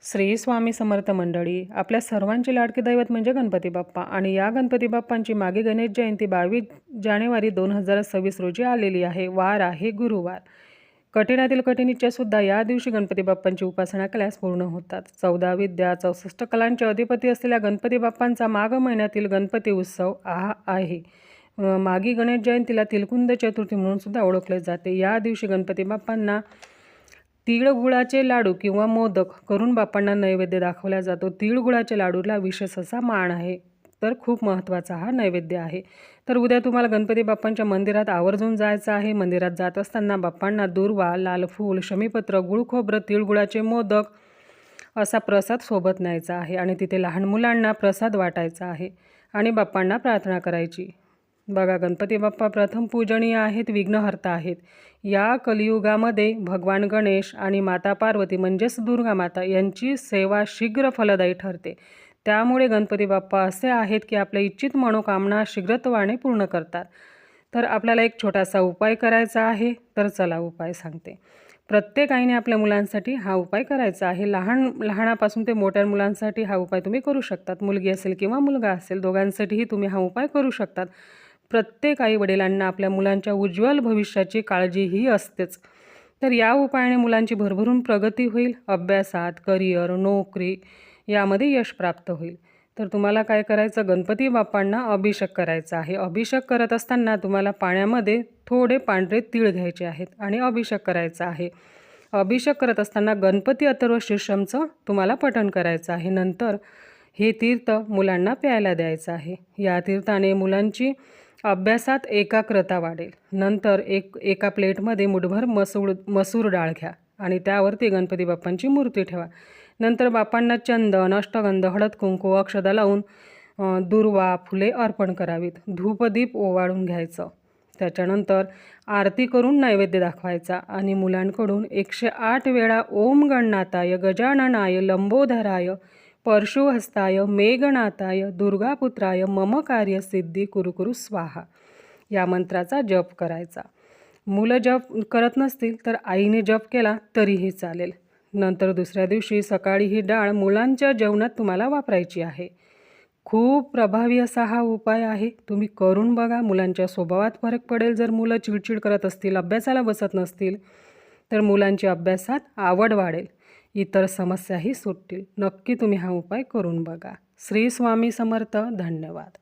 श्री स्वामी समर्थ मंडळी, आपल्या सर्वांचे लाडके दैवत म्हणजे गणपती बाप्पा आणि या गणपती बाप्पांची मागे गणेश जयंती 22 जानेवारी 2026 रोजी आलेली आहे. वार आहे गुरुवार. कठीणातील कठीण इच्छासुद्धा या दिवशी गणपती बाप्पांची उपासना केल्यास पूर्ण होतात. 14 विद्या 64 कलांचे अधिपती असलेल्या गणपती बाप्पांचा माघ महिन्यातील गणपती उत्सव आहे. मागी गणेश जयंतीला तिलकुंद चतुर्थी म्हणून सुद्धा ओळखले जाते. या दिवशी गणपती बाप्पांना तिळगुळाचे लाडू किंवा मोदक करून बाप्पांना नैवेद्य दाखवला जातो. तिळगुळाच्या लाडूला विशेष असा मान आहे, तर खूप महत्त्वाचा हा नैवेद्य आहे. तर उद्या तुम्हाला गणपती बाप्पांच्या मंदिरात आवर्जून जायचं आहे. मंदिरात जात असताना बाप्पांना दुर्वा, लाल फूल, शमीपत्र, गुळ खोबरं, तिळगुळाचे मोदक असा प्रसाद सोबत न्यायचा आहे आणि तिथे लहान मुलांना प्रसाद वाटायचा आहे आणि बाप्पांना प्रार्थना करायची. बघा, गणपती बाप्पा प्रथम पूजनीय आहेत, विघ्नहर्ता आहेत. या कलियुगामध्ये भगवान गणेश आणि माता पार्वती म्हणजेच दुर्गा माता यांची सेवा शीघ्र फलदायी ठरते. त्यामुळे गणपती बाप्पा असे आहेत की आपल्या इच्छित मनोकामना शीघ्रत्वाने पूर्ण करतात. तर आपल्याला एक छोटासा उपाय करायचा आहे. तर चला उपाय सांगते. प्रत्येक आईने आपल्या मुलांसाठी हा उपाय करायचा आहे. लहानापासून ते मोठ्या मुलांसाठी हा उपाय तुम्ही करू शकतात. मुलगी असेल किंवा मुलगा असेल, दोघांसाठीही तुम्ही हा उपाय करू शकतात. प्रत्येक आई वडिलांना आपल्या मुलांच्या उज्ज्वल भविष्याची काळजीही असतेच. तर या उपायाने मुलांची भरभरून प्रगती होईल. अभ्यासात, करिअर, नोकरी यामध्ये यश प्राप्त होईल. तर तुम्हाला काय करायचं, गणपती बाप्पांना अभिषेक करायचा आहे. अभिषेक करत असताना तुम्हाला पाण्यामध्ये थोडे पांढरे तीळ घ्यायचे आहेत आणि अभिषेक करायचा आहे. अभिषेक करत असताना गणपती अथर्व शीर्षमचं तुम्हाला पठण करायचं आहे. नंतर हे तीर्थ मुलांना प्यायला द्यायचं आहे. या तीर्थाने मुलांची अभ्यासात एकाग्रता वाढेल. नंतर एका प्लेटमध्ये मुठभर मसूर डाळ घ्या आणि त्यावरती गणपती बाप्पांची मूर्ती ठेवा. नंतर बाप्पांना चंदन, अष्टगंध, हळद कुंकू, अक्षदा लावून दुर्वा, फुले अर्पण करावीत. धूपदीप ओवाळून घ्यायचं. त्याच्यानंतर आरती करून नैवेद्य दाखवायचा आणि मुलांकडून 108 वेळा ओम गणनाथाय, गजाननाय, लंबोधराय, परशुहस्ताय, मेघनाथाय, दुर्गापुत्राय मम कार्य सिद्धी कुरु स्वाहा या मंत्राचा जप करायचा. मुलं जप करत नसतील तर आईने जप केला तरीही चालेल. नंतर दुसऱ्या दिवशी सकाळी ही डाळ मुलांच्या जेवणात तुम्हाला वापरायची आहे. खूप प्रभावी असा हा उपाय आहे. तुम्ही करून बघा. मुलांच्या स्वभावात फरक पडेल. जर मुलं चिडचिड करत असतील, अभ्यासाला बसत नसतील, तर मुलांची अभ्यासात आवड वाढेल. इतर समस्याही सुटतील. नक्की तुम्ही हा उपाय करून बघा. श्री स्वामी समर्थ. धन्यवाद.